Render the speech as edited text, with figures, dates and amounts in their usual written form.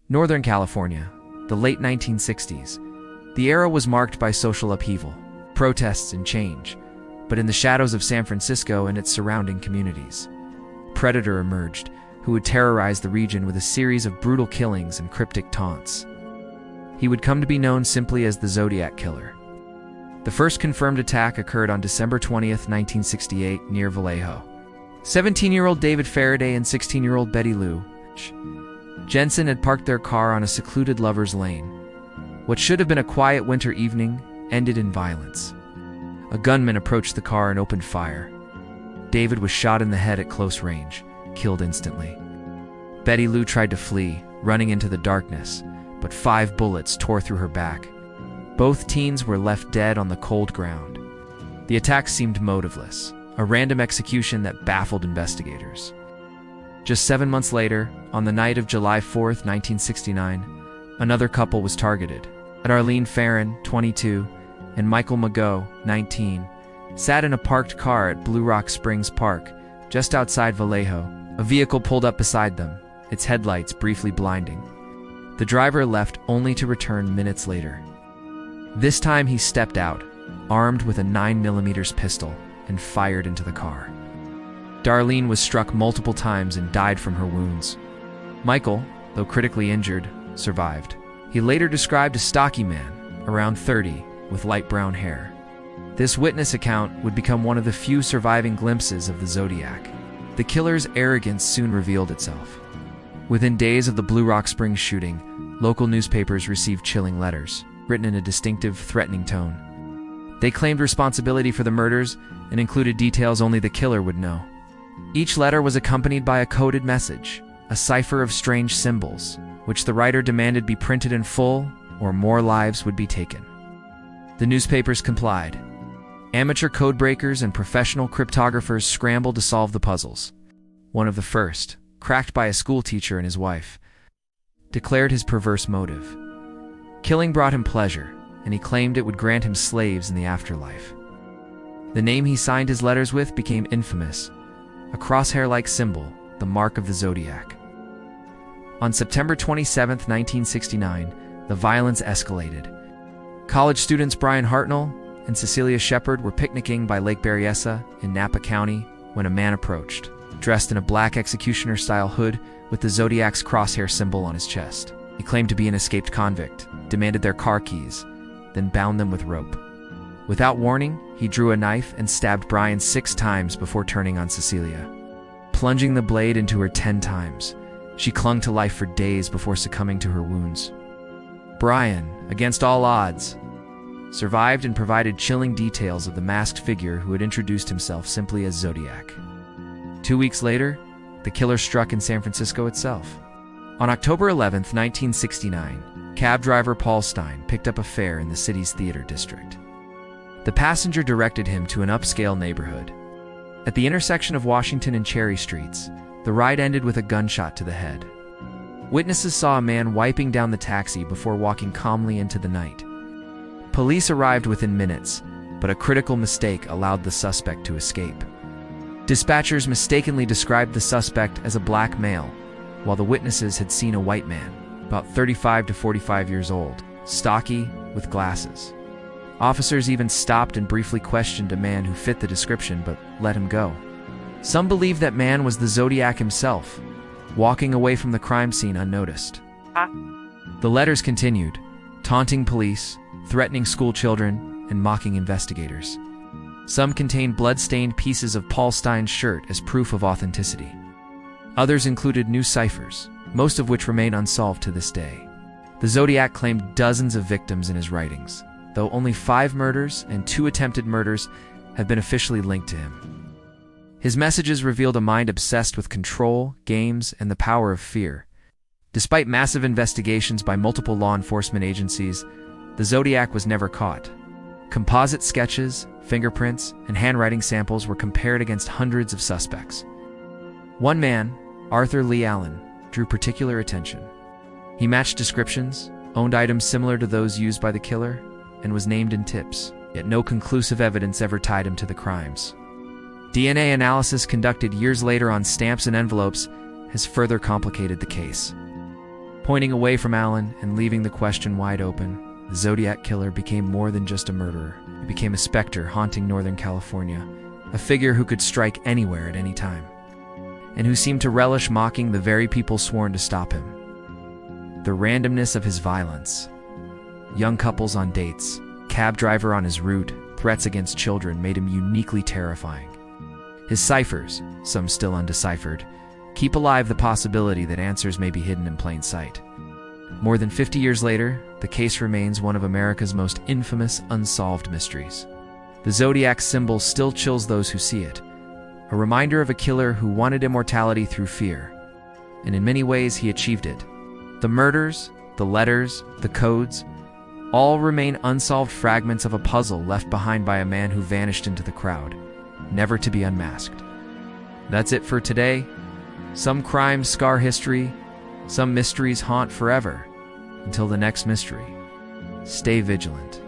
Northern California, the late 1960s. The era was marked by social upheaval, protests, and change, but in the shadows of San Francisco and its surrounding communities, a predator emerged who would terrorize the region with a series of brutal killings and cryptic taunts. He would come to be known simply as the Zodiac Killer. The first confirmed attack occurred on December 20th, 1968, near Vallejo. 17-year-old David Faraday and 16-year-old Betty Lou Jensen had parked their car on a secluded lover's lane. What should have been a quiet winter evening ended in violence. A gunman approached the car and opened fire. David was shot in the head at close range, killed instantly. Betty Lou tried to flee, running into the darkness, but 5 bullets tore through her back. Both teens were left dead on the cold ground. The attack seemed motiveless, a random execution that baffled investigators. Just 7 months later, on the night of July 4th, 1969, another couple was targeted. Arlene Farron, 22, and Michael Mago, 19, sat in a parked car at Blue Rock Springs Park, just outside Vallejo. A vehicle pulled up beside them, its headlights briefly blinding. The driver left only to return minutes later. This time he stepped out, armed with a 9mm pistol, and fired into the car. Darlene was struck multiple times and died from her wounds. Michael, though critically injured, survived. He later described a stocky man, around 30, with light brown hair. This witness account would become one of the few surviving glimpses of the Zodiac. The killer's arrogance soon revealed itself. Within days of the Blue Rock Springs shooting, local newspapers received chilling letters, written in a distinctive, threatening tone. They claimed responsibility for the murders and included details only the killer would know. Each letter was accompanied by a coded message, a cipher of strange symbols, which the writer demanded be printed in full or more lives would be taken. The newspapers complied. Amateur codebreakers and professional cryptographers scrambled to solve the puzzles. One of the first, cracked by a schoolteacher and his wife, declared his perverse motive. Killing brought him pleasure, and he claimed it would grant him slaves in the afterlife. The name he signed his letters with became infamous, a crosshair-like symbol, the mark of the Zodiac. On September 27, 1969, the violence escalated. College students Brian Hartnell and Cecilia Shepard were picnicking by Lake Berryessa in Napa County when a man approached, dressed in a black executioner-style hood with the Zodiac's crosshair symbol on his chest. He claimed to be an escaped convict, demanded their car keys, then bound them with rope. Without warning, he drew a knife and stabbed Brian 6 times before turning on Cecilia, plunging the blade into her 10 times. She clung to life for days before succumbing to her wounds. Brian, against all odds, survived and provided chilling details of the masked figure who had introduced himself simply as Zodiac. 2 weeks later, the killer struck in San Francisco itself. On October 11, 1969, cab driver Paul Stein picked up a fare in the city's theater district. The passenger directed him to an upscale neighborhood. At the intersection of Washington and Cherry Streets, the ride ended with a gunshot to the head. Witnesses saw a man wiping down the taxi before walking calmly into the night. Police arrived within minutes, but a critical mistake allowed the suspect to escape. Dispatchers mistakenly described the suspect as a black male, while the witnesses had seen a white man, about 35 to 45 years old, stocky, with glasses. Officers even stopped and briefly questioned a man who fit the description but let him go. Some believe that man was the Zodiac himself, walking away from the crime scene unnoticed. The letters continued, taunting police, threatening school children, and mocking investigators. Some contained blood-stained pieces of Paul Stein's shirt as proof of authenticity. Others included new ciphers, most of which remain unsolved to this day. The Zodiac claimed dozens of victims in his writings, though only 5 murders and 2 attempted murders have been officially linked to him. His messages revealed a mind obsessed with control, games, and the power of fear. Despite massive investigations by multiple law enforcement agencies, the Zodiac was never caught. Composite sketches, fingerprints, and handwriting samples were compared against hundreds of suspects. One man, Arthur Lee Allen, drew particular attention. He matched descriptions, owned items similar to those used by the killer, and was named in tips, yet no conclusive evidence ever tied him to the crimes. DNA analysis conducted years later on stamps and envelopes has further complicated the case. Pointing away from Alan and leaving the question wide open, the Zodiac Killer became more than just a murderer. He became a specter haunting Northern California, a figure who could strike anywhere at any time, and who seemed to relish mocking the very people sworn to stop him. The randomness of his violence, young couples on dates, cab driver on his route, threats against children made him uniquely terrifying. His ciphers, some still undeciphered, keep alive the possibility that answers may be hidden in plain sight. More than 50 years later, the case remains one of America's most infamous unsolved mysteries. The Zodiac symbol still chills those who see it, a reminder of a killer who wanted immortality through fear, and in many ways he achieved it. The murders, the letters, the codes, all remain unsolved fragments of a puzzle left behind by a man who vanished into the crowd, never to be unmasked. That's it for today. Some crimes scar history, some mysteries haunt forever. Until the next mystery, stay vigilant.